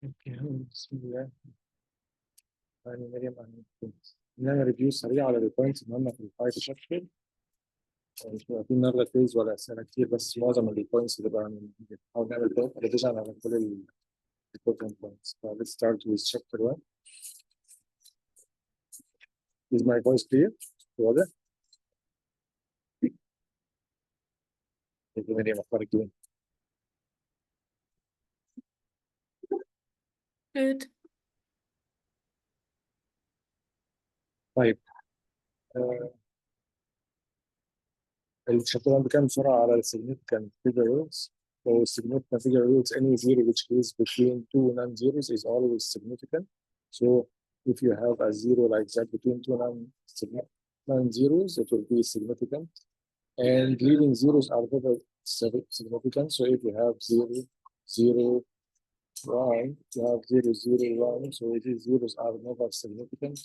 اوكي بسم الله. يعني مريم نعمل ريفيو سريع على البوينتس المهمة في الفايل شابتر. مش بيبقى في النهارده كويز ولا أسئلة كتير، بس معظم البوينتس اللي بقى بنحاول نعمل ريفيجن على كل الامبورتنت بوينتس. Let's start with chapter 1. Is my voice clear؟ واضح؟ مريم أخبارك إيه؟ Good. طيب الشابتر 1 بكام بسرعة على significant figure roots. So significant figure roots, any zero which is between two non-zeros is always significant. So if you have a zero like that between two non-zeros, it will be significant. And leading zeros are never significant. So if you have 0, 0, 1, you have 0, 0, 1. So these zeros are never significant.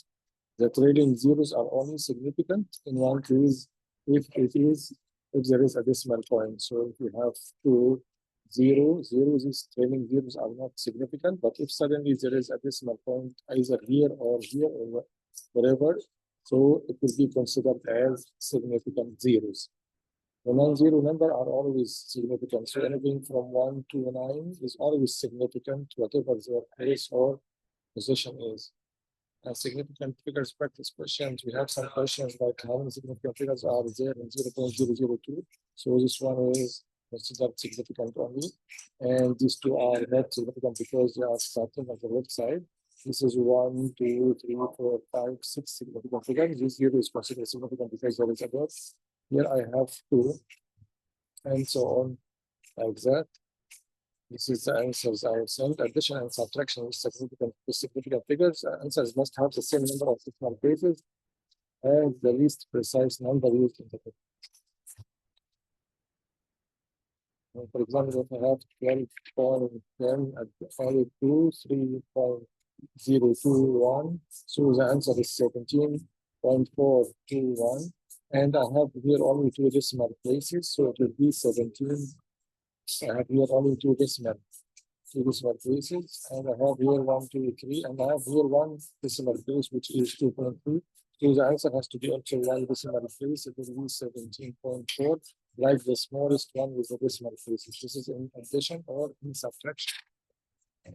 The trailing zeros are only significant in one case if there is a decimal point. So if you have 2, 0, 0, these trailing zeros are not significant. But if suddenly there is a decimal point either here or wherever, so it will be considered as significant zeros. The non-zero number are always significant. So anything from 1 to 9 is always significant, whatever their place or position is. Significant figures practice questions. We have some questions like how many significant figures are there in 0.002. So this one is considered significant only. And these two are not significant because they are starting at the left side. This is 1, 2, 3, 4, 5, 6 significant figures. This zero is considered significant because there is a dot. Here I have 2, and so on, like that. This is the answers I have sent. Addition and subtraction with significant figures. Answers must have the same number of decimal places and the least precise number used in the question. For example, if I have 12.10 at 3.021, so the answer is 17.421. And I have here only 2 decimal places, so it will be 17. I have here only 2 decimal places, and I have here 1, 2, 3, and I have here 1 decimal place, which is 2.3. So the answer has to be also 1 decimal place. It will be 17.4, like the smallest one with the decimal places. This is in addition or in subtraction.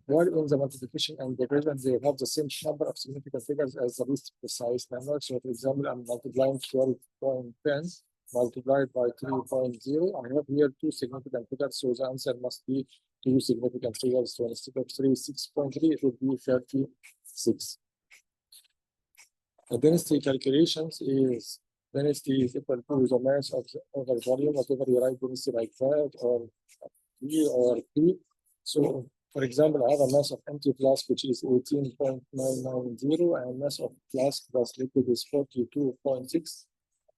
While in the multiplication and division, they have the same number of significant figures as the least precise number. So, for example, I'm multiplying 12.10 multiplied by 3.0. I have here 2 significant figures, so the answer must be 2 significant figures. So instead of 36.3, it would be 36. The density calculations is density is equal to the mass of the over volume, whatever you write density like that, or P or P. So, for example, I have a mass of empty flask which is 18.990, and mass of flask plus liquid is 42.6.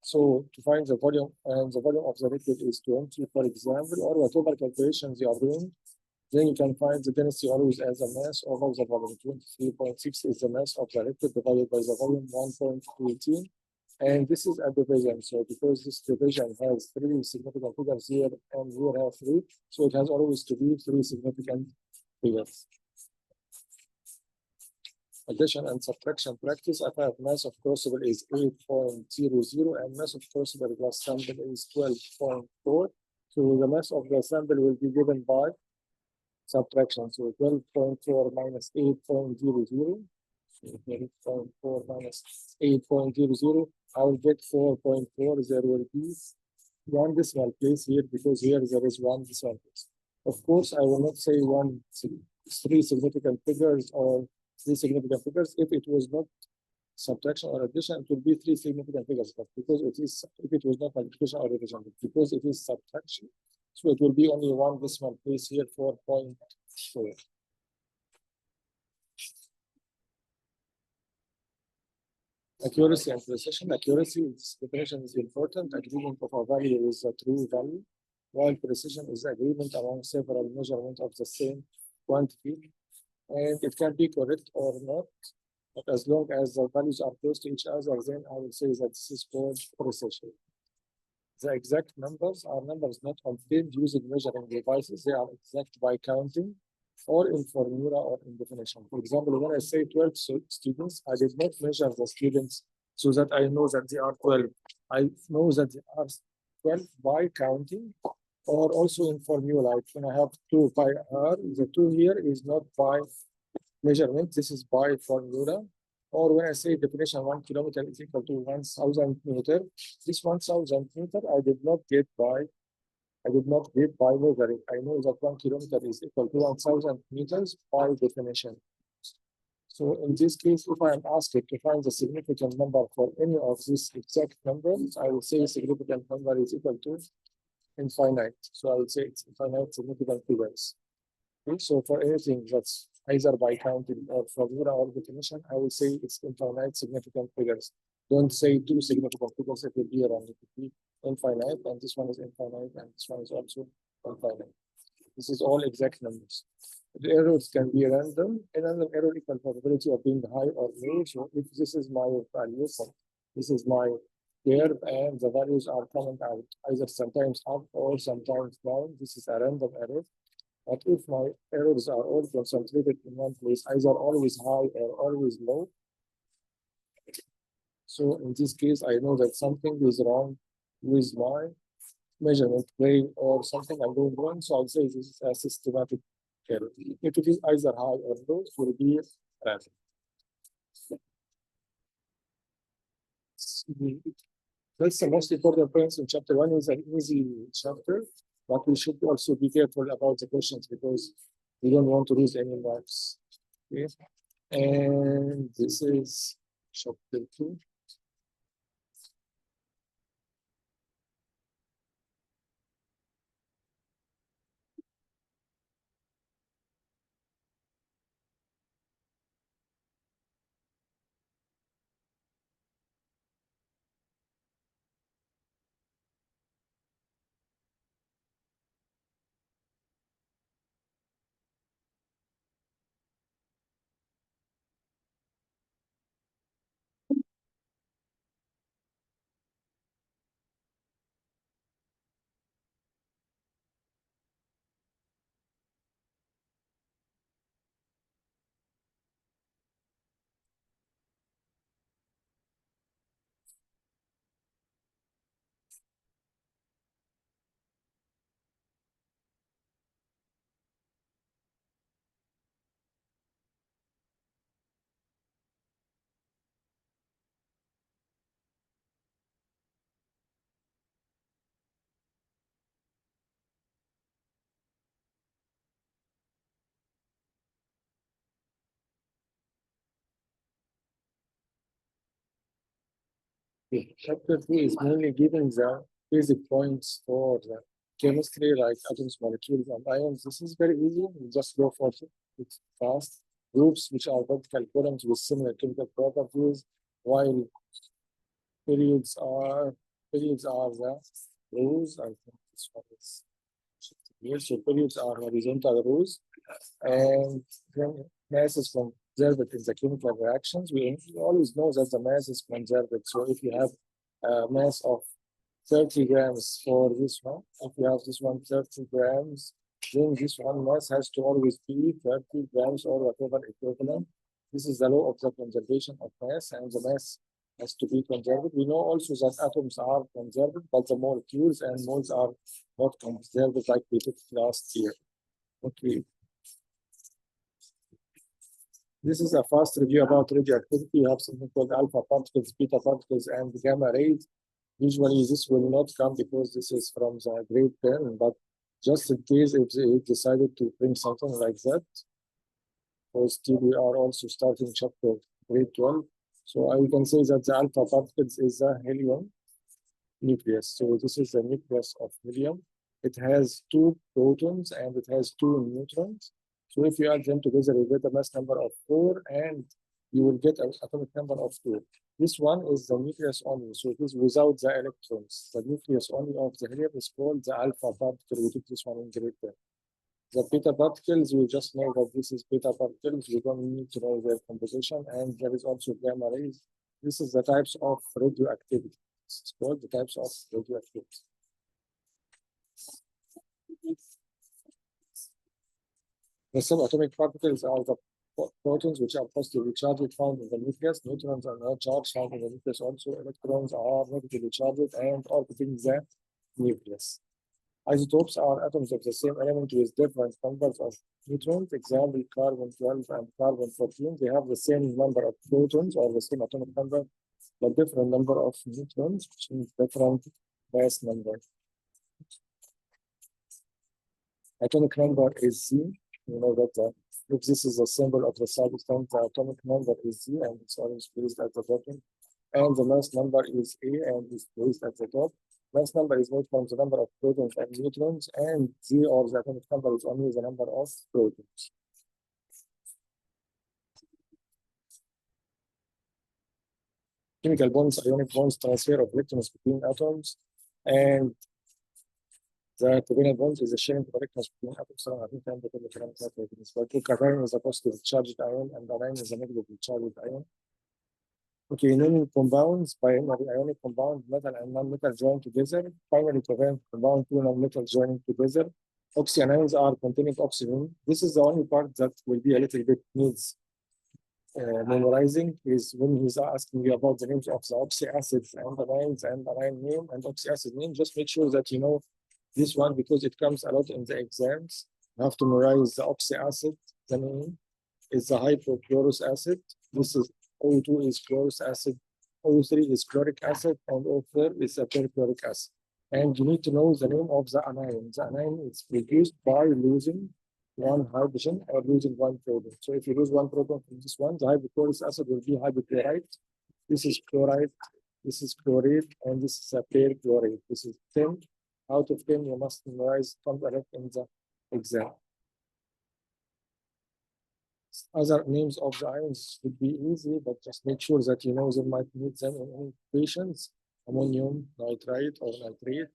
So to find the volume, and the volume of the liquid is 20, for example, or whatever calculations you are doing, then you can find the density always as a mass over the volume. 23.6 is the mass of the liquid divided by the volume 1.18. And this is a division. So because this division has 3 significant figures here and here have 3, so it has always to be 3 significant figures. Addition and subtraction practice. If I have mass of crucible is 8.00 and mass of crucible plus sample is 12.4. So the mass of the sample will be given by subtraction. So 12.4 minus 8.00. So 12.4 minus 8.00. I will get 4.4. There will be 1 decimal place here because here there is 1 decimal place. Of course, I will not say 3 significant figures or 3 significant figures. If it was not subtraction or addition, it would be 3 significant figures. But because it is, if it was not multiplication or division, because it is subtraction, so it will be only 1 decimal place here, 4.4. Accuracy and precision. Accuracy, this definition is important. Agreement of a value is a true value, while precision is agreement among several measurements of the same quantity. And it can be correct or not, but as long as the values are close to each other, then I will say that this is called precision. The exact numbers are numbers not obtained using measuring devices. They are exact by counting. or in formula or in definition. For example, when I say 12 students, I did not measure the students so that I know that they are 12. I know that they are 12 by counting, or also in formula. Like when I have 2 pi r, the 2 here is not by measurement, this is by formula. Or when I say definition, 1 kilometer is equal to 1,000 meter, this 1,000 meter I did not get by measuring. I know that 1 kilometer is equal to 1,000 meters by definition. So in this case, if I am asked to find the significant number for any of these exact numbers, I will say significant number is equal to infinite. So I will say it's infinite significant figures. Okay? So for anything that's either by counting or formula or definition, I will say it's infinite significant figures. Don't say two significant figures, it will be wrong. It will be infinite, and this one is infinite, and this one is also infinite. This is all exact numbers. The errors can be random, and random error equal probability of being high or low. So if this is my value, this is my curve, and the values are coming out either sometimes up or sometimes down. This is a random error. But if my errors are all concentrated in one place, either always high or always low, so in this case, I know that something is wrong with my measurement plane or something I'm doing wrong. So I'll say this is a systematic error. If it is either high or low, it will be random. That's the most important points in chapter 1 is an easy chapter, but we should also be careful about the questions because we don't want to lose any marks. Okay? And this is chapter 2. Okay. Chapter 2 is mainly giving the basic points for the chemistry, like atoms, molecules, and ions. This is very easy. You just go for it. It's fast. Groups which are vertical columns with similar chemical properties, while periods are the rows. I think this one is here. So periods are horizontal rows, and then mass is conserved in the chemical reactions. We always know that the mass is conserved. So if you have a mass of 30 grams for this one, if you have this one 30 grams, then this one mass has to always be 30 grams or whatever equivalent. This is the law of the conservation of mass, and the mass has to be conserved. We know also that atoms are conserved, but the molecules and moles are not conserved like we did last year. Okay. This is a fast review about radioactivity. You have something called alpha particles, beta particles, and gamma rays. Usually this will not come because this is from the grade 10, but just in case if they decided to bring something like that, because still we are also starting chapter grade 12. So I can say that the alpha particles is the helium nucleus. So this is the nucleus of helium. It has 2 protons and it has 2 neutrons. So if you add them together, you get a mass number of 4 and you will get an atomic number of 2. This one is the nucleus only, so it is without the electrons. The nucleus only of the helium is called the alpha particle. We took this one in grade 10. The beta particles, we just know that this is beta particles. We don't need to know their composition. And there is also gamma rays. This is the types of radioactivity. It's called the types of radioactivity. The subatomic particles are the protons, which are positively charged, found in the nucleus. Neutrons are not charged, found in the nucleus also. Electrons are negatively charged and orbiting the nucleus. Isotopes are atoms of the same element with different numbers of neutrons. Example, carbon 12 and carbon 14. They have the same number of protons or the same atomic number, but different number of neutrons, which means different mass number. Atomic number is Z. You know that if this is a symbol of the substance, the atomic number is Z and it's always placed at the bottom. And the mass number is A and is placed at the top. Mass number is made from the number of protons and neutrons, and Z or the atomic number is only the number of protons. Chemical bonds, ionic bonds, transfer of electrons between atoms, and the covalent bonds is the sharing of electrons between atoms. So I think I'm going to cation is a positive charged ion, and anion is a negatively charged ion. Okay, naming compounds, binary ionic compound, metal and non-metal joined together. Finally, covalent compound, two non-metal joining together. Oxyanions are containing oxygen. This is the only part that will be a little bit needs memorizing, is when he's asking you about the names of the oxy acids and anions and anion name and oxy acid name. Just make sure that you know this one because it comes a lot in the exams. You have to memorize the oxy acid. The name is the hypochlorous acid. This is O2 is chlorous acid, O3 is chloric acid, and O4 is a perchloric acid. And you need to know the name of the anion. The anion is produced by losing one hydrogen or losing one proton. So if you lose one proton from this one, the hypochlorous acid will be hypochlorite. This is chloride, this is chlorate, and this is a perchlorate. This is 10 out of 10. You must memorize from the in the exam. Other names of the ions would be easy, but just make sure that you know them might need them in any equations. Ammonium nitrite or nitrate.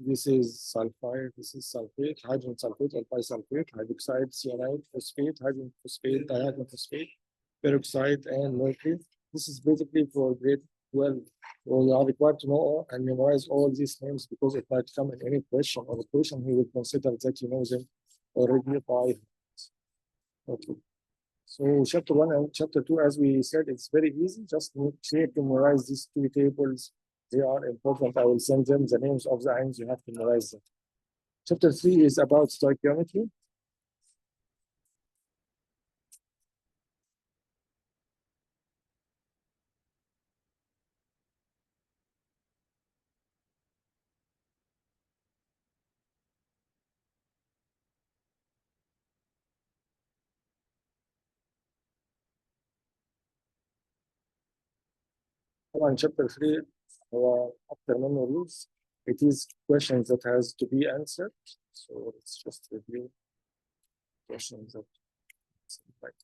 This is sulfide, this is sulfate, hydrogen sulfate or bisulfate, hydroxide, cyanide, phosphate, hydrogen phosphate, dihydrogen phosphate, peroxide, and mercury. This is basically for grade 12. So you are required to know and memorize all these names because it might come in any question or equation. He will consider that you know them already by. Okay. So chapter 1 and chapter 2, as we said, it's very easy. Just make sure to memorize these two tables. They are important. I will send them the names of the ions. You have to memorize them. Chapter 3 is about stoichiometry. On chapter 3, after memories, it is questions that has to be answered. So let's just review questions that like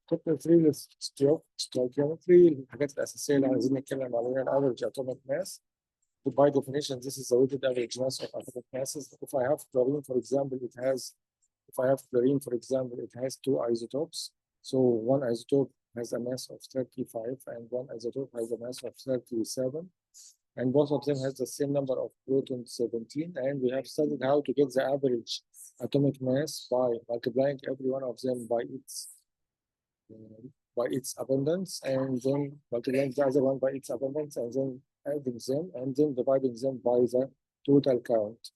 chapter 3 is stoichiometry. الحاجات الأساسية اللي عايزين نتكلم عليها الأفريج atomic mass. By definition, this is the weighted average mass of atomic masses. If I have chlorine, for example, it has two isotopes. So one isotope has a mass of 35 and one isotope has a mass of 37. and both of them has the same number of protons, 17, and we have studied how to get the average atomic mass by multiplying every one of them by its abundance, and then multiplying the other one by its abundance, and then adding them, and then dividing them by the total count.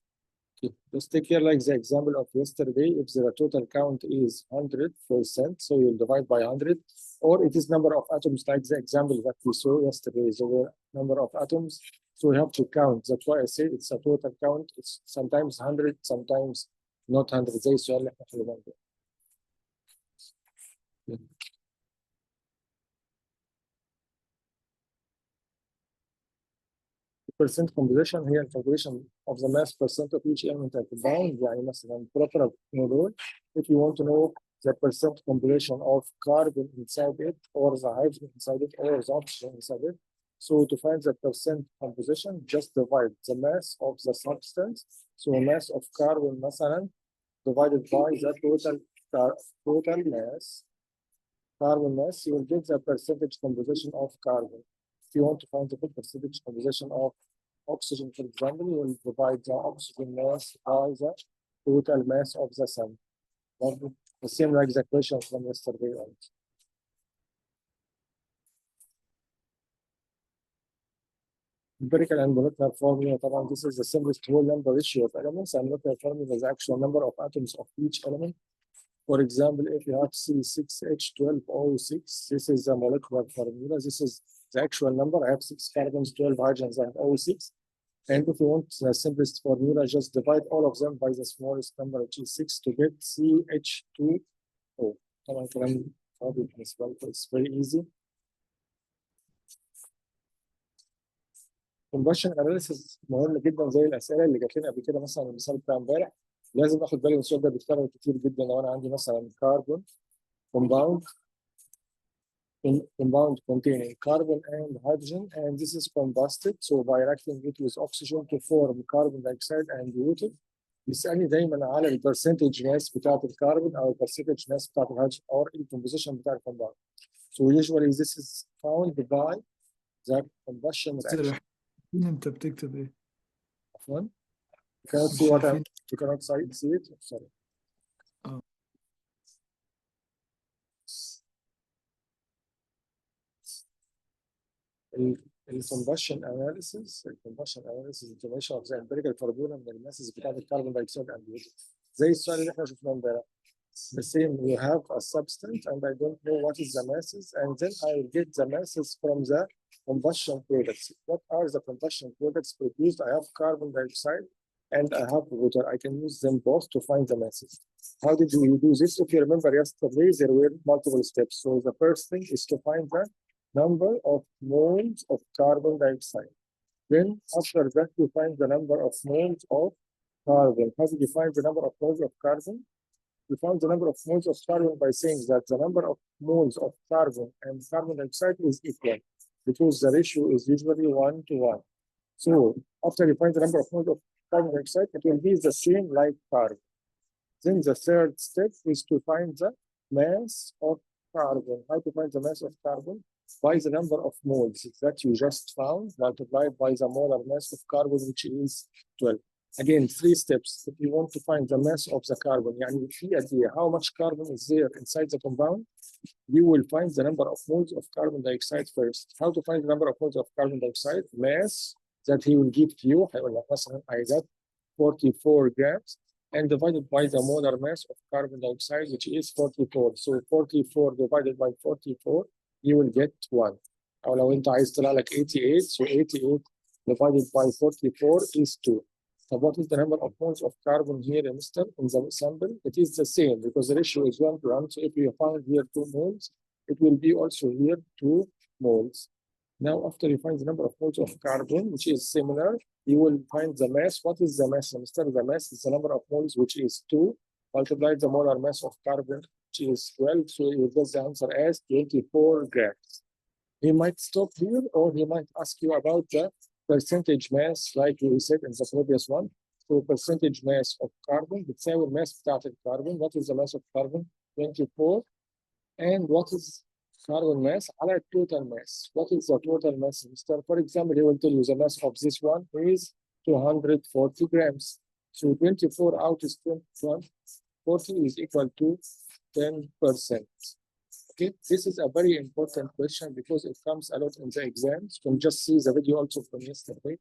Okay. Just take here like the example of yesterday. If the total count is 100%, so you'll divide by 100, or it is number of atoms like the example that we saw yesterday. So number of atoms, so we have to count. That's why I say it's a total count. It's sometimes 100, sometimes not 100. زي السؤال اللي احنا حليناه ده. percent composition هي ال calculation of the mass percent of each element at the bound. يعني مثلا proper model, if you want to know the percent composition of carbon inside it, or the hydrogen inside it, or the oxygen inside it. So to find the percent composition, just divide the mass of the substance. So mass of carbon مثلا divided by the total mass, carbon mass, you will get the percentage composition of carbon. If you want to find the percentage composition of oxygen, for example, you will divide the oxygen mass by the total mass of the sun. The same like the question from yesterday on. Empirical and molecular formula, this is the simplest whole number ratio of elements, and molecular formula is the actual number of atoms of each element. For example, if you have C6H12O6, this is the molecular formula. This is the actual number. I have 6 carbons, 12 hydrogens, and O6. And if you want the simplest formula, just divide all of them by the smallest number, which is 6, to get CH2O. It's very easy. combustion analysis مهم جدا زي الاسئله اللي جات لنا قبل كده، مثلا المثال بتاع امبارح. لازم اخد بالي من السؤال ده، بيتكرر كتير جدا. لو انا عندي مثلا كربون compound containing carbon and hydrogen, and this is combusted, so by reacting it with oxygen to form carbon dioxide and water. يسألني دايما على البرسنتج ماس بتاعت الكربون او البرسنتج ماس بتاعت الهيدروجين او الكومبوزيشن بتاع الكومباوند. So usually this is found by the combustion reaction. انت بتكتب ايه؟ عفوا. You cannot see what I'm, you cannot see it. Sorry. الكومبشن اناليسيس information of the empirical formula من الماسز بتاعت الكربون دايوكسيد and water. زي السؤال اللي احنا شفناه امبارح. The same, you have a substance and I don't know what is the masses, and then I will get the masses from the combustion products. What are the combustion products produced? I have carbon dioxide and I have water. I can use them both to find the masses. How did we do this? If you remember yesterday, there were multiple steps. So the first thing is to find the number of moles of carbon dioxide. Then after that, you find the number of moles of carbon. How did you find the number of moles of carbon? We found the number of moles of carbon by saying that the number of moles of carbon and carbon dioxide is equal, because the ratio is usually 1 to 1. So after you find the number of moles of carbon dioxide, it will be the same like carbon. Then the third step is to find the mass of carbon. How to find the mass of carbon? By the number of moles that you just found multiplied by the molar mass of carbon, which is 12. Again, 3 steps. If you want to find the mass of the carbon, يعني في قد ايه, how much carbon is there inside the compound, you will find the number of moles of carbon dioxide first. How to find the number of moles of carbon dioxide? Mass that he will give to you. هيقول لك مثلا I got 44 grams and divided by the molar mass of carbon dioxide, which is 44. So 44 divided by 44, you will get 1. أو لو أنت عايز تطلع لك 88, so 88 divided by 44 is 2. So what is the number of moles of carbon here, Mr. in the sample? It is the same because the ratio is 1 to 1. So if you find here 2 moles, it will be also here 2 moles. Now, after you find the number of moles of carbon, which is similar, you will find the mass. What is the mass, Mr.? The mass is the number of moles, which is 2, multiplied the molar mass of carbon, which is 12. So you get the answer as 24 grams. He might stop here, or he might ask you about the percentage mass, like we said in the previous one. So percentage mass of carbon, بتساوي mass بتاعت الكربون. What is the mass of carbon? 24. And what is carbon mass على total mass. What is the total mass, Mr.? For example, he will tell you the mass of this one is 240 grams. So 24 out is 21, 40 is equal to 10%. Okay, this is a very important question because it comes a lot in the exams. You can just see the video also from yesterday,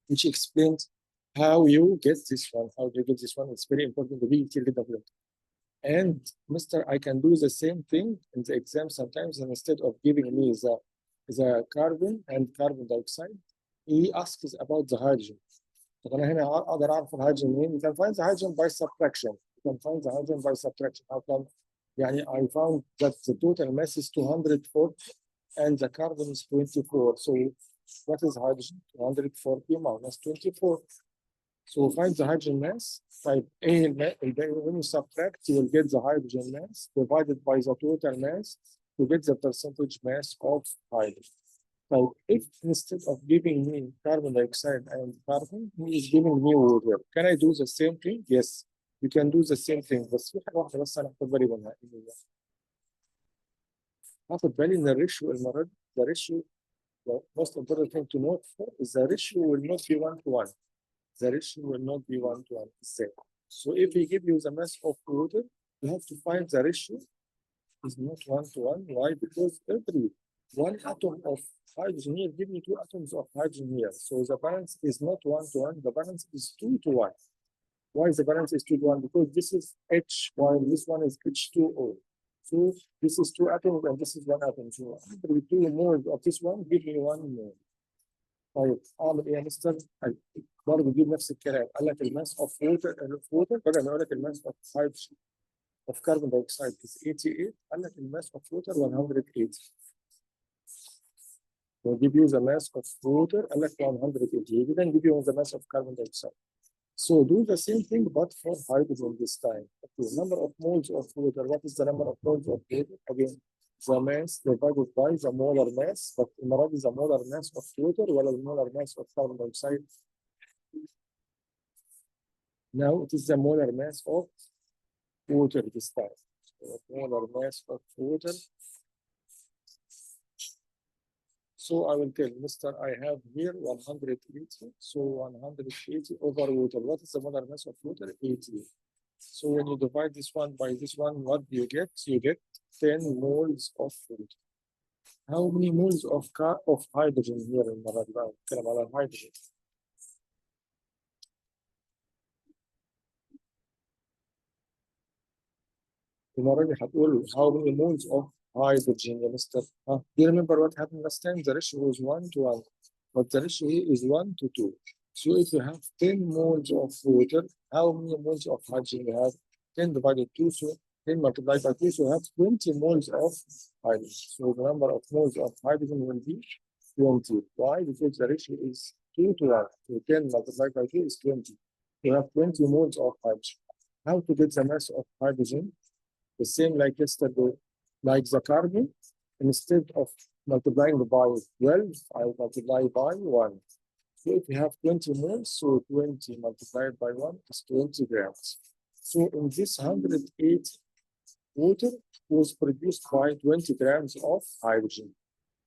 which explains how you get this one, how do you get this one. It's very important to be developed. And Mr. I can do the same thing in the exam sometimes, and instead of giving me the carbon and carbon dioxide, he asks about the hydrogen. طب انا هنا اقدر اعرف الهيدروجين منين؟ You can find the hydrogen by subtraction. You can find the hydrogen by subtraction. How come? يعني I found that the total mass is 240 and the carbon is 24. So what is hydrogen? 240 minus 24. So find the hydrogen mass. Type A, when you subtract, you will get the hydrogen mass divided by the total mass to get the percentage mass of hydrogen. So if instead of giving me carbon dioxide and carbon, he is giving me water. Can I do the same thing? Yes, you can do the same thing. بس في حاجة واحدة بس أنا هاخد بالي منها. هاخد بالي إن الريشيو المرة دي the ratio, the most important thing to note is the ratio will not be 1-to-1. The ratio will not be 1-to-1. So if we give you the mass of water, you have to find the ratio is not 1-to-1. Why? Because every one atom of hydrogen here give me 2 atoms of hydrogen here. So the balance is not 1-to-1. The balance is 2-to-1. Why is the balance is 2-to-1? Because this is H while this one is H2O. So this is 2 atoms and this is 1 atom. So every 2 moles of this one give me 1 mole. طيب اعمل ايه يا مستر؟ برضه بجيب نفس الكلام. قال لك الماس اوف ووتر بدل ما اقول لك الماس اوف هيدروجين of carbon dioxide is 88. قال لك الماس of water 180. So give you the mass of water. قال لك 180. He didn't give you the mass of carbon dioxide. So do the same thing but for hydrogen this time. Okay, number of moles of water. What is the number of moles of water? Again, the mass divided by the molar mass. But المرة دي the molar mass of water ولا the molar mass of carbon dioxide? Now it is the molar mass of water this time. So molar mass of water. So I will tell Mr. I have here 180. So 180 over water. What is the molar mass of water? 80. So when you divide this one by this one, what do you get? You get 10 moles of water. How many moles of hydrogen here in the hydrogen? المرة دي هتقول how many moles of hydrogen يا مستر؟ Do you remember what happened last time? The ratio was 1-to-1, but the ratio here is 1-to-2. So if you have 10 moles of water, how many moles of hydrogen you have? 10 divided 2, so 10 multiplied by 2, so you have 20 moles of hydrogen. So the number of moles of hydrogen will be 20. Why? Because the ratio is 2-to-1. So 10 multiplied by 2 is 20. You have 20 moles of hydrogen. How to get the mass of hydrogen? The same like yesterday, like the carbon, instead of multiplying by 12, I multiply by 1. So if you have 20 moles, so 20 multiplied by 1 is 20 grams. So in this 108 water was produced by 20 grams of hydrogen.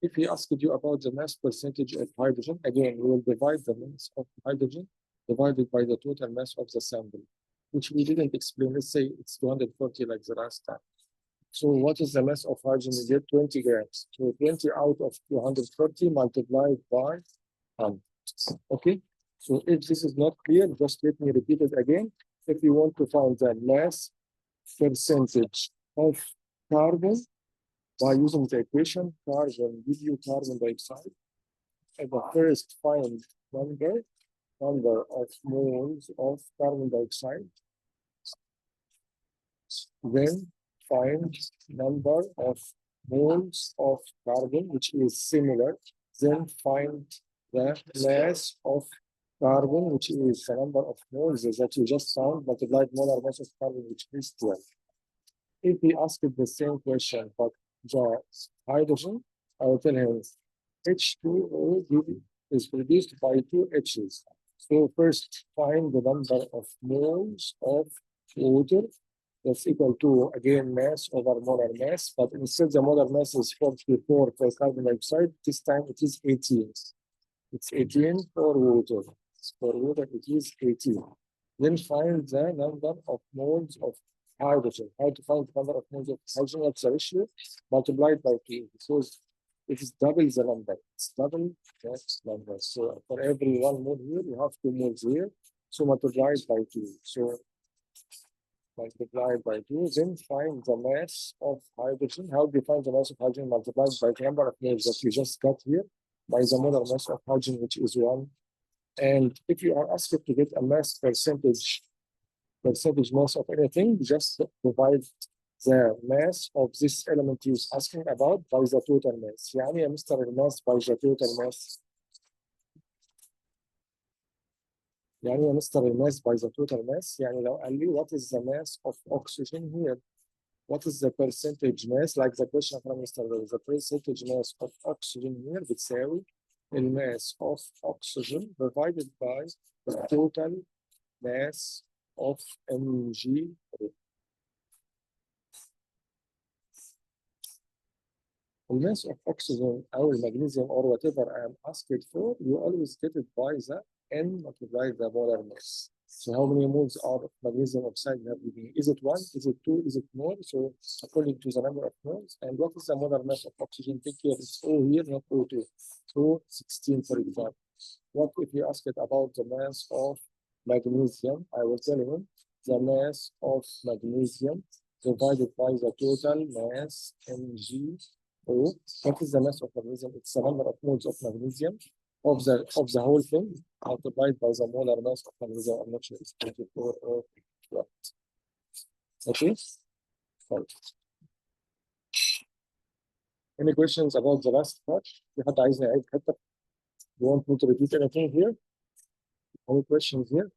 If he asked you about the mass percentage of hydrogen, again, we will divide the mass of hydrogen divided by the total mass of the sample, which we didn't explain. Let's say it's 240 like the last time. So what is the mass of hydrogen? You get 20 grams. So 20 out of 240 multiplied by 100. Okay. So if this is not clear, just let me repeat it again. If you want to find the mass percentage of carbon by using the equation, carbon give you carbon dioxide. And the first find number of moles of carbon dioxide. Then find number of moles of carbon, which is similar. Then find the mass of carbon, which is the number of moles that you just found, multiplied molar mass of carbon, which is 12. If he asked the same question, but the hydrogen, I will tell him H2O is produced by 2 H's. So first find the number of moles of water That's equal to, again, mass over molar mass, but instead the molar mass is 44 for carbon dioxide. This time it is 18. It's 18 for water. For water, it is 18. Then find the number of moles of hydrogen. How to find the number of moles of hydrogen? That's the ratio multiplied by 2. Because it is double the number. It's double that number. So for every 1 mole here, you have 2 moles here. So multiplied by 2. So multiplied by 2, then find the mass of hydrogen. How do you find the mass of hydrogen multiplied by the number of moles that you just got here by the molar mass of hydrogen, which is 1. And if you are asked to get a mass percentage mass of anything, just provide the mass of this element he was asking about by the total mass. يعني يا مستر الماس by the total mass. يعني يا مستر الماس by the total mass. يعني لو قال لي what is the mass of oxygen here? What is the percentage mass? Like the question from Mr. Rose, the percentage mass of oxygen here بتساوي mass of oxygen divided by the total mass of Mg. The mass of oxygen or magnesium or whatever I am asked for, you always get it by the N multiplied the molar mass. So how many moles of magnesium oxide have you been? Is it 1? Is it 2? Is it more? So according to the number of moles. And what is the molar mass of oxygen? Take care, it's O here, not O2. So 16, for example. What if you ask it about the mass of magnesium? I will tell him the mass of magnesium divided by the total mass Mg. What is the mass of magnesium? It's the number of moles of magnesium of the whole thing multiplied by the molar mass of magnesium. I'm not sure it's 24 or what. Okay? Fine. Any questions about the last part? في حد عايزني أعيد حتة? You want me to repeat anything here? Any questions here?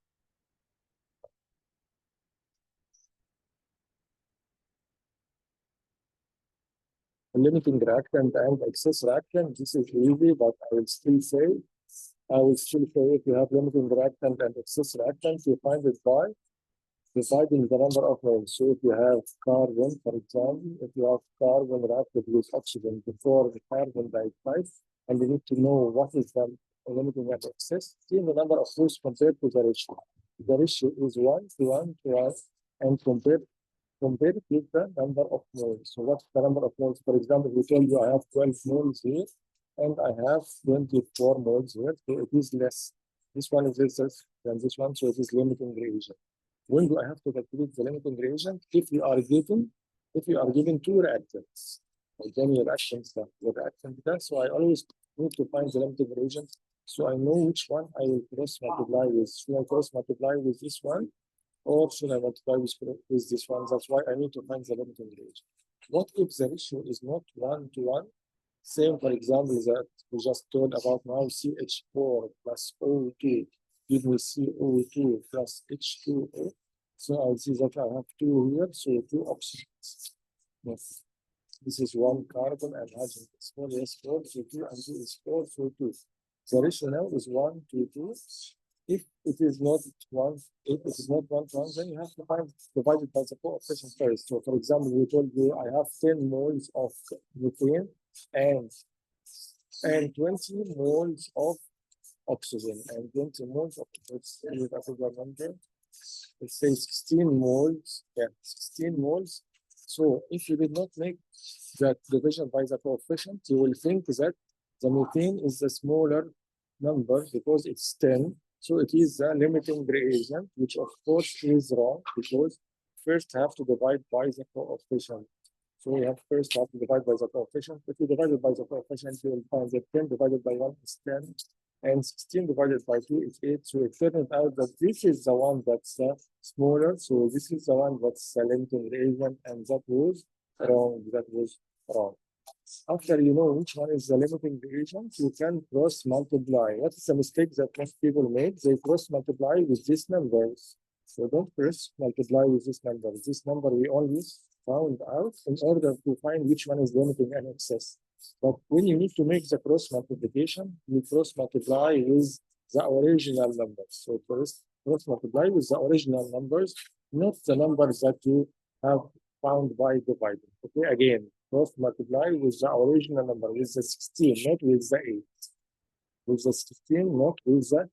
Limiting reactant and excess reactant, this is easy, but I will still say if you have limiting reactant and excess reactant, you find it by dividing the number of moles. So if you have carbon, for example, if you have carbon reacted with oxygen before the carbon dioxide, and you need to know what is the limiting and excess, see the number of moles compared to the ratio. The ratio is 1 to 1 to 1, and compared with the number of moles. So what's the number of moles? For example, we told you I have 12 moles here, and I have 24 moles here, so it is less. This one is less than this one, so it is limiting reagent. When do I have to calculate the limiting reagent? If you are given 2 reactants, and then your reactions the reactant that. So I always need to find the limiting reagent, so I know which one I will cross multiply with. Should I cross multiply with this one, or should I multiply with this one? That's why I need to find the limiting reagent. What if the ratio is not 1 to 1? Same, for example, that we just told about now, CH4 plus O2 give me CO2 plus H2O. So I'll see that I have 2 here, so 2 oxygens. Yes. This is 1 carbon and hydrogen is 4, yes, 4, so 2 and 2 is 4, so 2. The ratio now is 1 to 2. If it is not 1 to 1, then you have to find divided by the coefficient first. So for example, we told you I have 10 moles of methane and 20 moles of oxygen and 20 moles of, let's say 16 moles. Yeah, 16 moles. So if you did not make that division by the coefficient, you will think that the methane is the smaller number because it's 10. So it is the limiting reagent, which of course is wrong because first have to divide by the coefficient. So we have first have to divide by the coefficient. If you divide it by the coefficient, you will find that 10 divided by 1 is 10, and 16 divided by 2 is 8. So it turned out that this is the one that's smaller. So this is the one that's the limiting reagent, and that was wrong. After you know which one is the limiting reagent, you can cross multiply. What is the mistake that most people make? They cross multiply with these numbers. So don't cross multiply with this number. This number we only found out in order to find which one is limiting and excess. But when you need to make the cross multiplication, you cross multiply with the original numbers. So first cross multiply with the original numbers, not the numbers that you have found by dividing. Okay, again, both multiply with the original number, with the 16, not with the 8. With the 16, not with the 8.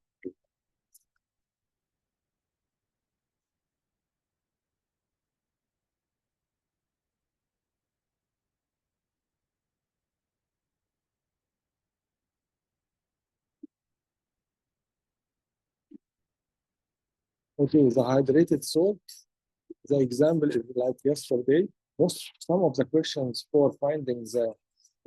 Okay, the hydrated salt, the example is like yesterday. Some of the questions for finding the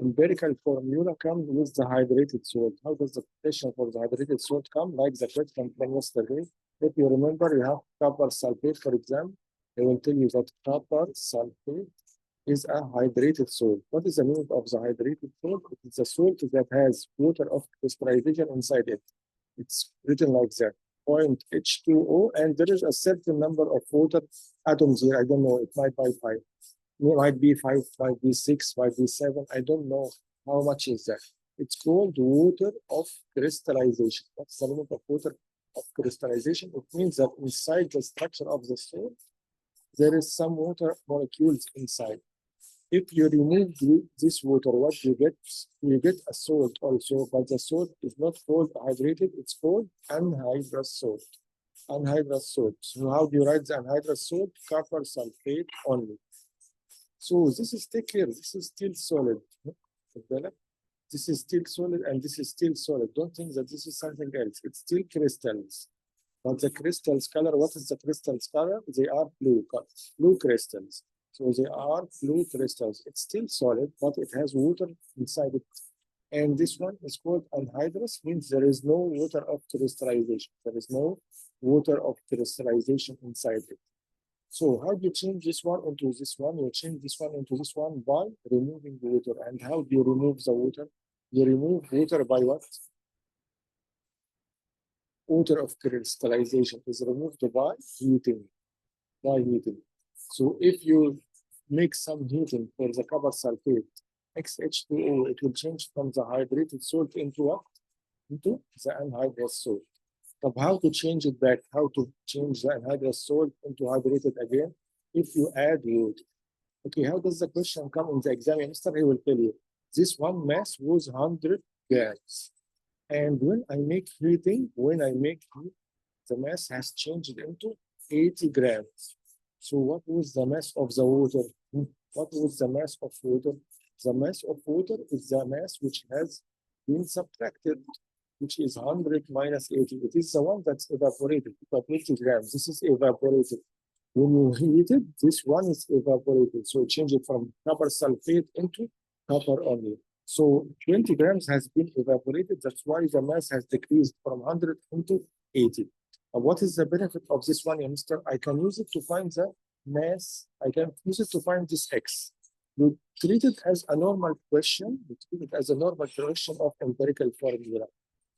empirical formula come with the hydrated salt. How does the question for the hydrated salt come? Like the question from yesterday. If you remember, you have copper sulfate, for example. They will tell you that copper sulfate is a hydrated salt. What is the meaning of the hydrated salt? It is a salt that has water of crystallization inside it. It's written like that. Point H2O, and there is a certain number of water atoms here. I don't know, it might be 5. It might be 5, might be 6, might be 7. I don't know how much is that. It's called water of crystallization. What's the meaning of water of crystallization? It means that inside the structure of the salt, there is some water molecules inside. If you remove this water, what you get? You get a salt also, but the salt is not called hydrated, it's called anhydrous salt. Anhydrous salt. So how do you write the anhydrous salt? Copper sulfate only. So this is, take care, this is still solid. This is still solid and this is still solid. Don't think that this is something else. It's still crystals. But the crystals color, what is the crystals color? They are blue crystals. So they are blue crystals. It's still solid, but it has water inside it. And this one is called anhydrous, means there is no water of crystallization. There is no water of crystallization inside it. So how do you change this one into this one? You change this one into this one by removing the water. And how do you remove the water? You remove water by what? Water of crystallization is removed by heating. By heating. So if you make some heating for the copper sulfate, XH2O, it will change from the hydrated salt into what? Into the anhydrous salt. But how to change it back? How to change the anhydrous salt into hydrated again? If you add water. Okay, how does the question come in the exam? He will tell you, this one mass was 100 grams. And when I make heat, the mass has changed into 80 grams. So what was the mass of the water? What was the mass of water? The mass of water is the mass which has been subtracted, which is 100 minus 80. It is the one that's evaporated, about 80 grams. This is evaporated. When you heat it, this one is evaporated. So change it from copper sulfate into copper only. So 20 grams has been evaporated. That's why the mass has decreased from 100 into 80. What is the benefit of this one, Mr.? I can use it to find the mass. I can use it to find this X. You treat it as a normal question. You treat it as a normal question of empirical formula.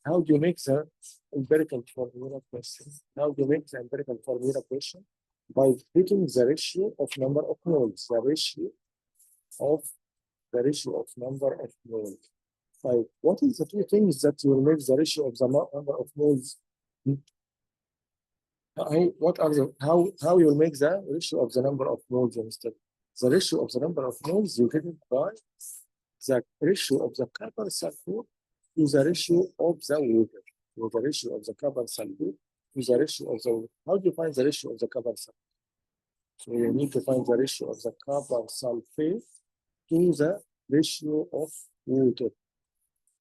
How do you make the empirical formula question? How do you make the empirical formula question? By taking the ratio of number of moles. The ratio of number of moles. Like, what is the two things that will make the ratio of the number of moles? How you will make the ratio of the number of moles instead? The ratio of the number of moles you get it by the ratio of the copper sulfate to the ratio of the water. To the ratio of the copper sulfate to the ratio of the water. How do you find the ratio of the copper sulfate? So you need to find the ratio of the copper sulfate to the ratio of water.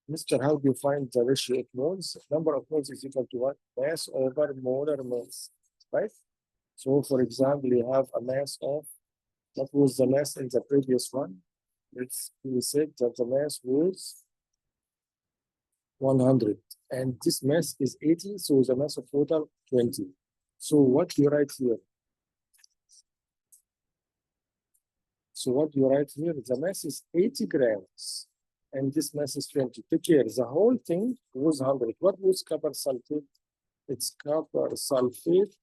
Mr. How do you find the ratio of moles? Number of moles is equal to what? Mass over molar mass, right? So for example, you have a mass of, what was the mass in the previous one? We said that the mass was 100, and this mass is 80, so the mass of water 20. So what do you write here? So what you write here, the mass is 80 grams, and this mass is 20. Take care, the whole thing was 100. What was copper sulfate? It's copper sulfate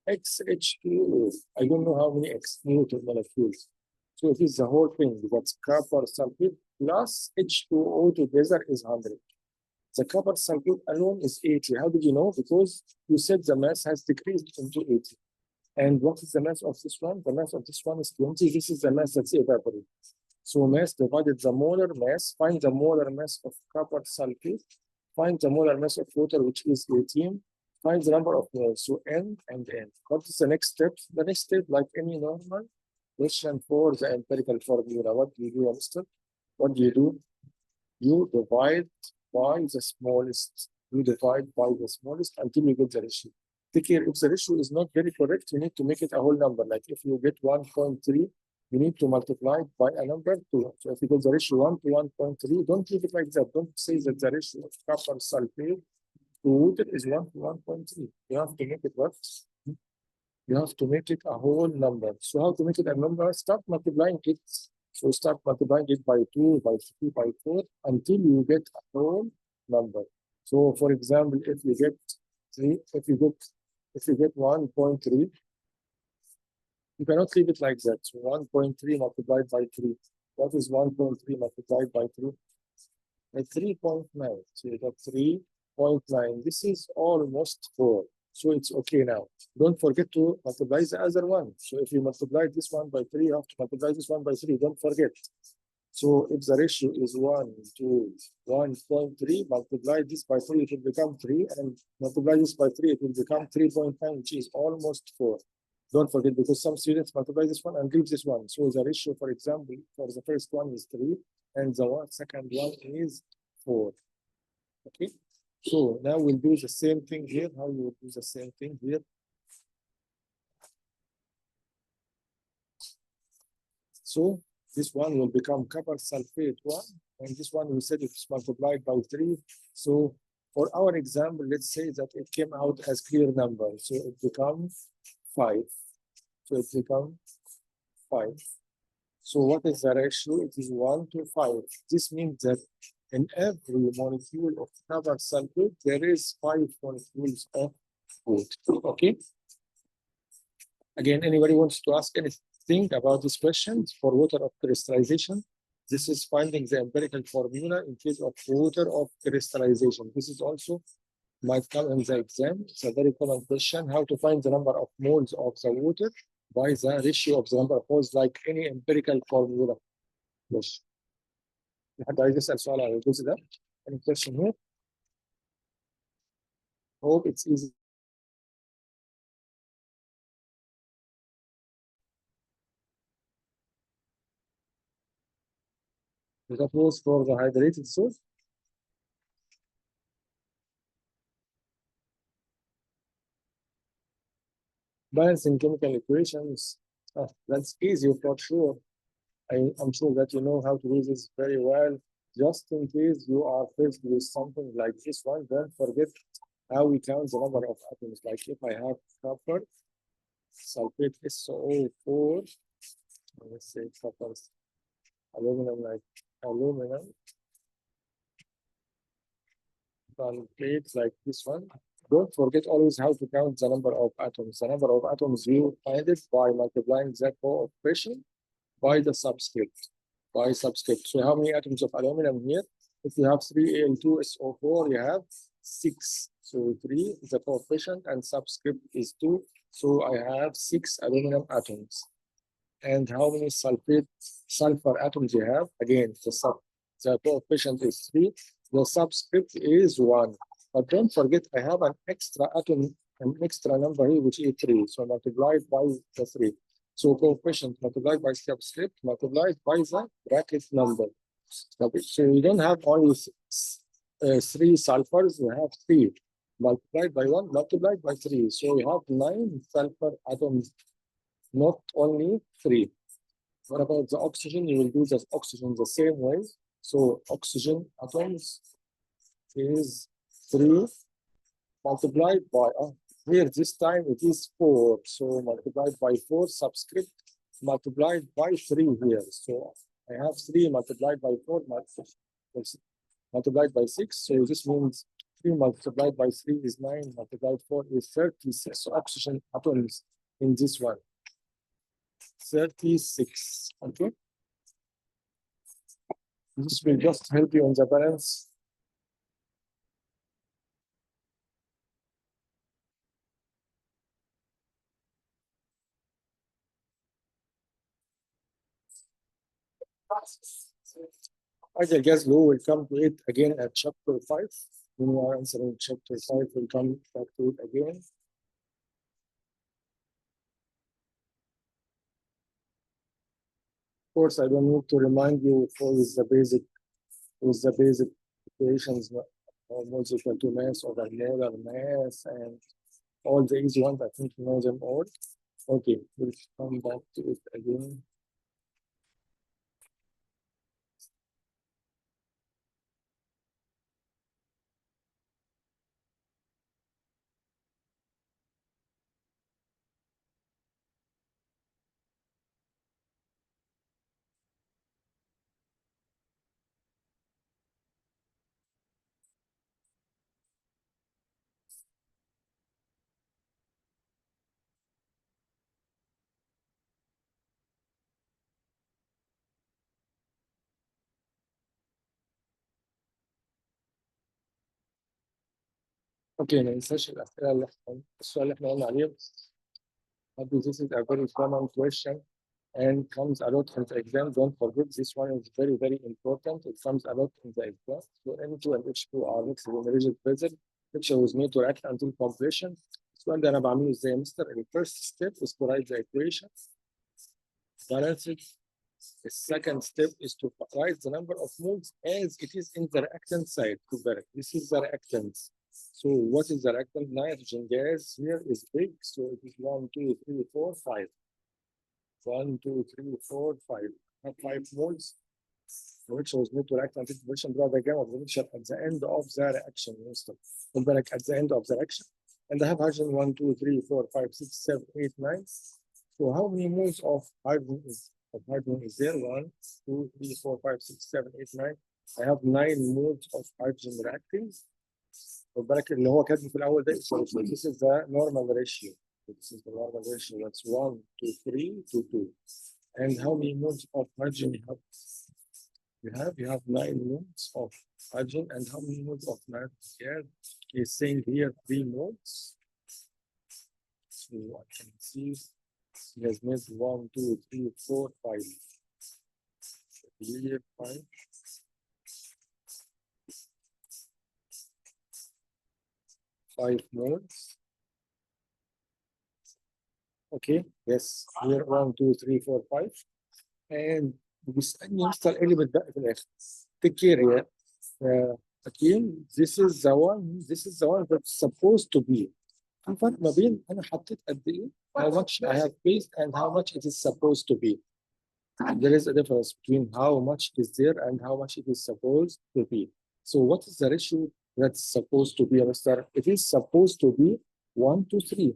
XH2O. I don't know how many X Newton molecules. So it is the whole thing. That's copper sulfate plus H2O together is 100. The copper sulfate alone is 80. How did you know? Because you said the mass has decreased into 80. And what is the mass of this one? The mass of this one is 20. This is the mass that's evaporated. So mass divided the molar mass. Find the molar mass of copper sulfate. Find the molar mass of water, which is 18. Find the number of moles. So N and N. What is the next step? The next step, like any normal question for the empirical formula, what do you do, Mr.? What do? You divide by the smallest. You divide by the smallest until you get the ratio. Take care, if the ratio is not very correct, you need to make it a whole number. Like if you get 1.3, you need to multiply it by a number 2. So if you get the ratio 1 to 1.3, don't leave it like that. Don't say that the ratio of copper sulfate to water is 1 to 1.3. You have to make it what? You have to make it a whole number. So how to make it a number? Start multiplying it. So start multiplying it by 2, by 3, by 4, until you get a whole number. So for example, if you get 3, if you get 1.3, you cannot leave it like that. So 1.3 multiplied by 3. What is 1.3 multiplied by 3? 3.9. So you got 3.9. This is almost 4. So it's okay now. Don't forget to multiply the other one. So if you multiply this one by 3, you have to multiply this one by 3. Don't forget. So if the ratio is 1 to 1.3, multiply this by 3, it will become 3. And multiply this by 3, it will become 3.9, which is almost 4. Don't forget, because some students multiply this one and leave this one. So the ratio, for example, for the first one is 3, and the second one is 4. Okay? So now we'll do the same thing here. How you will do the same thing here? So this one will become copper sulfate 1, and this one we said it's multiplied by 3. So for our example, let's say that it came out as clear number. So it becomes 5. So it becomes 5. So what is the ratio? It is 1 to 5. This means that in every molecule of copper sulfate, there is 5 molecules of water. Okay? Again, anybody wants to ask anything about this question for water of crystallization? This is finding the empirical formula in case of water of crystallization. This is also might come in the exam. It's a very common question, how to find the number of moles of the water by the ratio of the number of moles, like any empirical formula. Yes. حد عايز يسأل سؤال على الجزء ده؟ Any question here? Hope it's easy. That was for the hydrated source. Balancing chemical equations. That's easy for sure. I'm sure that you know how to do this very well. Just in case you are faced with something like this one, don't forget how we count the number of atoms. Like if I have copper sulfate SO4, let's say copper, aluminum, like aluminum sulfate, like this one. Don't forget always how to count the number of atoms. The number of atoms you find it by multiplying the coefficient by the subscript. By subscript. So how many atoms of aluminum here? If you have 3Al2SO4, you have 6. So 3 is the coefficient and subscript is 2. So I have 6 aluminum atoms. And how many sulfur atoms you have? Again, the coefficient is 3. The subscript is 1. But don't forget, I have an extra atom, an extra number here, which is 3. So multiplied by the 3. So coefficient multiplied by subscript multiplied by the bracket number. Okay. So you don't have only 3 sulfurs, you have 3 multiplied by 1 multiplied by 3. So you have 9 sulfur atoms, not only 3. What about the oxygen? You will do the oxygen the same way. So oxygen atoms is 3 multiplied by here this time it is 4. So multiplied by 4 subscript multiplied by 3 here. So I have 3 multiplied by 4 multiplied by 6. So this means 3 multiplied by 3 is 9, multiplied 4 is 36 oxygen atoms in this one. 36. Okay. This will just help you on the balance. Ideal gas law will come to it again at chapter 5. When we are answering chapter 5, we'll come back to it again. Of course, I don't need to remind you with the basic equations, moles equal to mass over molar mass, and all the easy ones. I think you know them all. Okay, we'll come back to it again. اوكي ما ننساش الاسئله اللي احنا السؤال اللي احنا قلنا عليه. This is a very common question and comes a lot in the exam. Don't forget, this one is very, very important. It comes a lot in the exam. So N2 and H2 are mixed in a rigid vessel. Picture was made to react until completion. السؤال ده انا بعمله ازاي يا مستر؟ The first step is to write the equation. Balance it. The second step is to write the number of moles as it is in the reactant side. This is the reactants. So what is the reactant? Nitrogen gas here is big, so it is 1, 2, 3, 4, 5. 1, 2, 3, 4, 5. I have 5 moles, which was made to react until completion. Draw the diagram of the mixture at the end of the reaction. At the end of the reaction, and I have hydrogen 1, 2, 3, 4, 5, 6, 7, 8, 9. So how many moles of hydrogen is there? 1, 2, 3, 4, 5, 6, 7, 8, 9. I have 9 moles of hydrogen reacting. خد بالك اللي هو كاتبه في الاول ده this is the normal ratio. This is the normal ratio. That's 1 to 3 to 2. And how many moles of hydrogen you have? You have 9 moles of hydrogen. And how many moles of nitrogen gas is saying here 3 moles. So I can see he has made 1, 2, 3, 4, 5. Here 5. 5 moles. Okay, yes. Here 1, 2, 3, 4, 5. And بيسألني مستر ايه اللي بتبقى في الآخر؟ Take care here. Again, this is the one that's supposed to be. الفرق ما بين أنا حطيت قد إيه, how much I have placed and how much it is supposed to be. There is a difference between how much is there and how much it is supposed to be. So what is the ratio that's supposed to be, Mr.? It is supposed to be 1 to 3.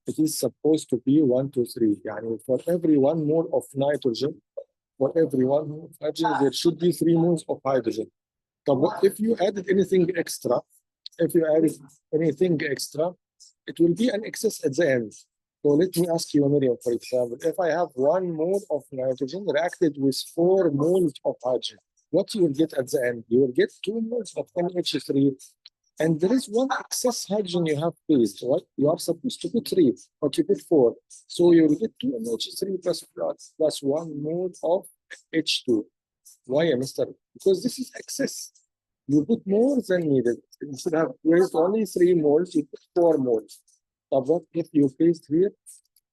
It is supposed to be 1 to 3. يعني for every 1 mole of nitrogen, for every 1 mole of hydrogen, there should be 3 moles of hydrogen. But what if you added anything extra? If you added anything extra, it will be an excess at the end. So let me ask you, Miriam, for example, if I have 1 mole of nitrogen reacted with 4 moles of hydrogen, what you will get at the end? You will get 2 moles of NH3, and there is 1 excess hydrogen you have placed, right? You are supposed to put 3, but you put 4. So you will get 2 NH3 plus 1 mole of H2. Why, Mr.? Because this is excess. You put more than needed. You should have placed only 3 moles, you put 4 moles. But what if you placed here?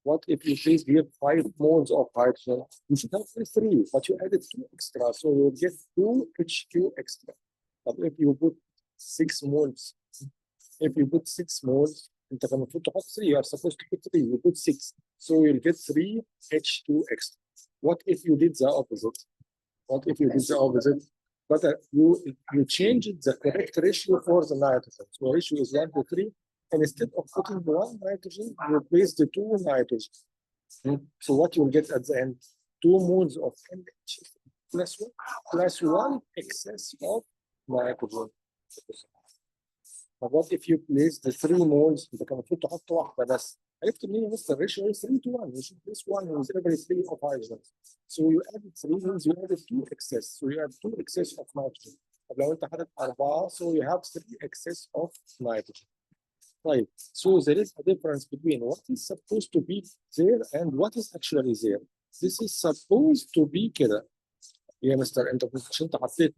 What if you placed here 5 moles of hydrogen? You should have 3, but you added 2 extra, so you'll get 2 H2 extra. But if you put 6 moles, انت كان المفروض تحط 3, you are supposed to put 3, you put 6, so you'll get 3 H2 extra. What if you did the opposite? But you changed the correct ratio for the nitrogen. So ratio is 1 to 3. And instead of putting 1 nitrogen, you place the 2 nitrogen. So what you'll get at the end? 2 moles of NH plus 1 excess of nitrogen. But what if you place the 3 moles? انت كان المفروض تحط واحده بس. عرفت منين بس الريشيو 3 to 1. You should place 1 with every 3 of hydrogen. So you added 3 means you added 2 excess. So you have 2 excess of nitrogen. طب لو انت حاطط 4, so you have 3 excess of nitrogen. Right. So there is a difference between what is supposed to be there and what is actually there. This is supposed to be كده. يا مستر انت مش انت حطيت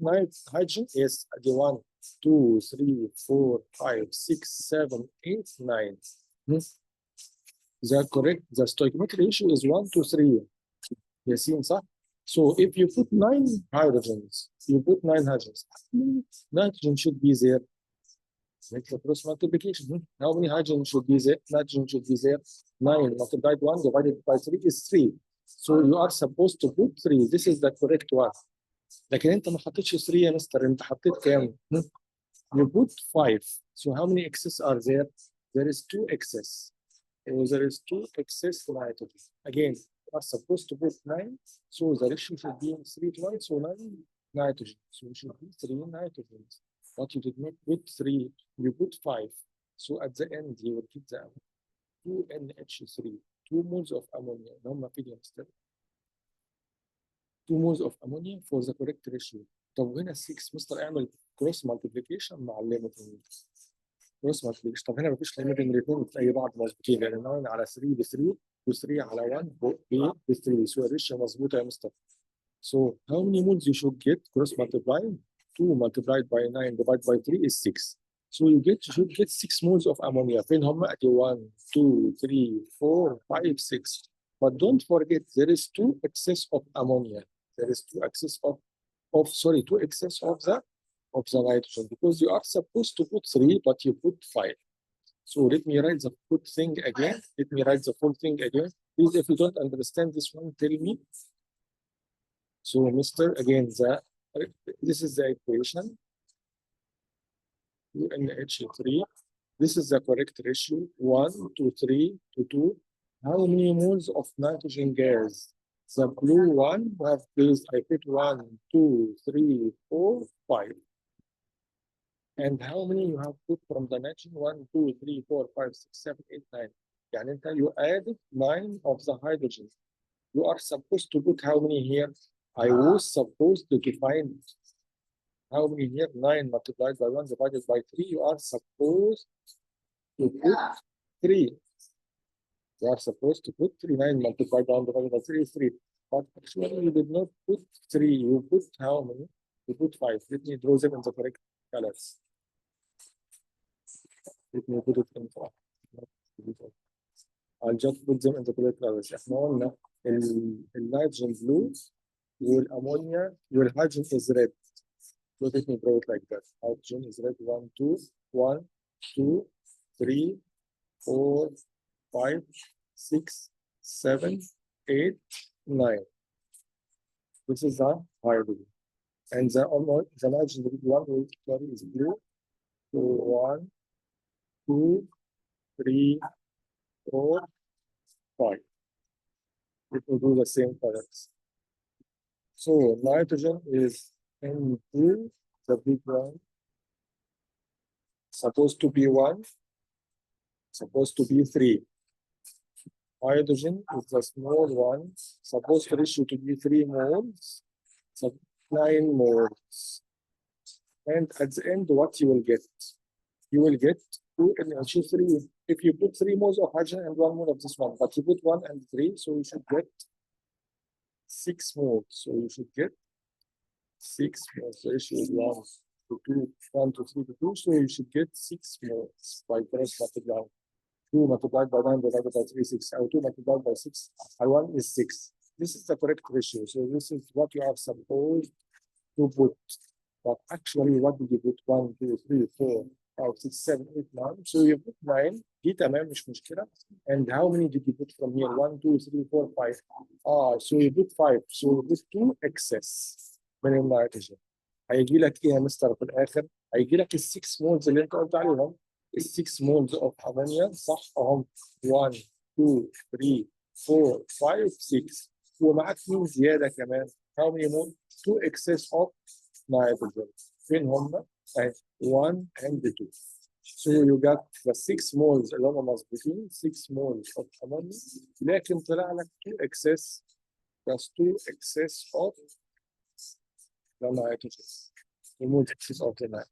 هيدروجين؟ يس ادي 1 2 3 4 5 6 7 8 9. The correct, the stoichiometric ratio is 1 to 3. ياسين صح؟ So if you put 9 hydrogens, you put 9 hydrogens, nitrogen should be there. Make the cross multiplication. How many hydrogen should be there? Nitrogen should be there. 9 multiplied 1 divided by 3 is 3. So you are supposed to put 3. This is the correct one. لكن انت ما حطيتش 3 يا مستر، انت حطيت كام؟ You put 5. So how many excess are there? There is 2 excess. There is 2 excess nitrogen. Again, you are supposed to put 9. So the ratio should be 3 to 9. So 9 nitrogen. So it should be 3 nitrogens. But you did not put 3. You put 5. So at the end, you will get the 2NH3. 2 moles of ammonia. هم في مستر. 2 moles of ammonia for the correct ratio. طب هنا 6 مستر اعمل كروس مالتيبليكيشن مع الليميتنج. كروس مالتيبليكيشن. طب هنا مفيش ليميتنج، الاثنين زي بعض مظبوطين، لان 9 على 3 ب 3 و3 على 1 ب 3. سو الريشيو مظبوطه يا مستر. So how many moles you should get cross multiplying? 2 multiplied by 9 divided by 3 is 6. So you should get 6 moles of ammonia. فين هم؟ ادي 1 2 3 4 5 6. But don't forget there is 2 excess of ammonia. There is 2 excess two excess of the nitrogen, because you are supposed to put 3 but you put 5. So let me write the full thing again. Let me write the full thing again. Please, if you don't understand this one, tell me. So Mr. again, this is the equation. 2NH3. This is the correct ratio. 1 to 3 to 2. How many moles of nitrogen gas? The blue one we have placed, I put 1, 2, 3, 4, 5. And how many you have put from the nitrogen? 1, 2, 3, 4, 5, 6, 7, 8, 9. يعني انت you added 9 of the hydrogen. You are supposed to put how many here? I was supposed to find how many here? 9 multiplied by 1 divided by 3. You are supposed to put 3. You are supposed to put 3. 9 multiplied by 1 divided by 3 is 3. But actually you did not put 3. You put how many? You put 5. Let me draw them in the correct colors. Let me put it in front. I'll just put them in the correct colors. احنا قلنا النيتروجين blue والامونيا والهيدروجين is red. So let me draw it like that. Hydrogen is red. 1, 2, 1, 2, 3, 4, 5, 6, 7, 8, 9. This is the hydrogen. And the nitrogen one is blue. So 1, 2, 3, 4, 5. It will do the same colors. So nitrogen is N2, the big one, supposed to be 1, supposed to be 3. Hydrogen is the small one, supposed to ratio to be 3 moles, so 9 moles. And at the end, what you will get? You will get 2 NH3. If you put 3 moles of hydrogen and 1 mole of this one, but you put 1 and 3, so you should get 6 moles. So you should get 6 moles. The ratio is 1 to 2, 1 to 3 to 2. So you should get 6 moles by cross multiplying. 2 multiplied by 9 divided by 3 is 6. Or 2 multiplied by 6 by 1 is 6. This is the correct ratio. So this is what you are supposed to put. But actually, what did you put? 1, 2, 3, 4, 5, 6, 7, 8, 9. So you put 9. دي تمام مش مشكلة. And how many did you put from here? 1, 2, 3, 4, 5. So you put 5. So you put 2 excess من النيتروجين. هيجي لك ايه يا مستر في الاخر؟ هيجي لك ال 6 مولز اللي انت قلت عليهم. ال 6 مولز اوف امونيا صح اهم. 1 2 3 4 5 6. ومعاك مين زياده كمان؟ How many moles? 2 excess of nitrogen. فين هم؟ 1 and 2. So you got the 6 moles اللي هم مظبوطين 6 moles of ammonia. لكن طلع لك 2 excess plus 2 excess of the nitrogen. Remove excess of the nitrogen.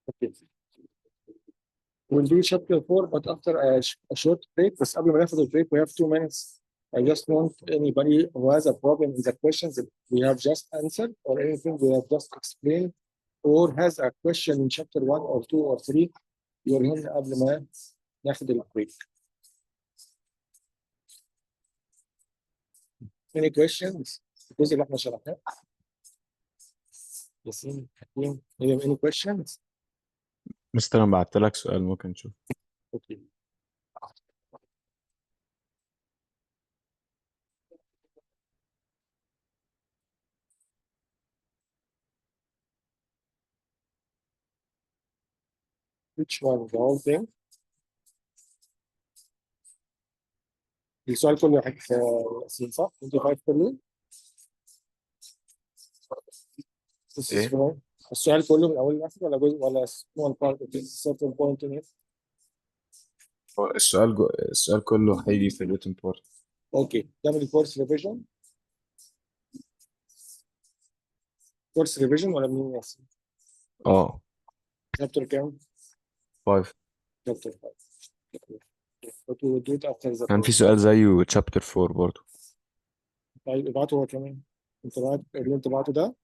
Okay. We'll do chapter 4 but after a short break. بس قبل ما ناخد البريك we have 2 minutes. I just want anybody who has a problem in the questions that we have just answered or anything we have just explained or has a question in chapter 1 or 2 or 3 يوريهن قبل ما ناخد البريك. Any questions؟ الجزء اللي احنا شرحناه. ياسين حكيم any questions؟ مستر انا بعت لك سؤال ممكن تشوف. اوكي. Which one? The whole thing؟ السؤال كله حق ياسين صح؟ 25 كله؟ إيه؟ السؤال كله من اول لاخر ولا جزء ولا small part of it certain point in it؟ هو السؤال كله هيجي في الريتن بارت. اوكي تعمل الكورس ريفيجن. كورس ريفيجن ولا مين ياسين؟ اه شابتر كام؟ 5. شابتر 5. But we will do it after the كان في course. سؤال زيه تشابتر 4 برضه. طيب ابعته هو كمان. انت بعت اللي انت بعته ده؟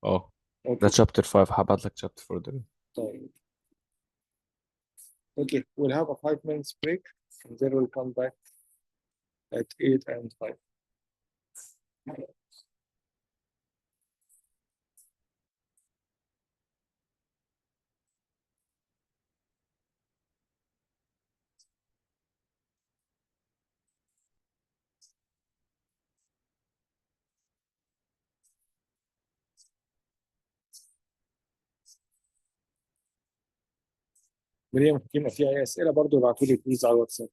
اه ده اوكي تشابتر 5 هبعت لك تشابتر 4 ده. طيب. Okay, we'll have a 5 minutes break and then we'll come back at 8 and 5. مريم حكيمة فيها أي أسئلة برضه ابعتوا لي بليز على الواتساب.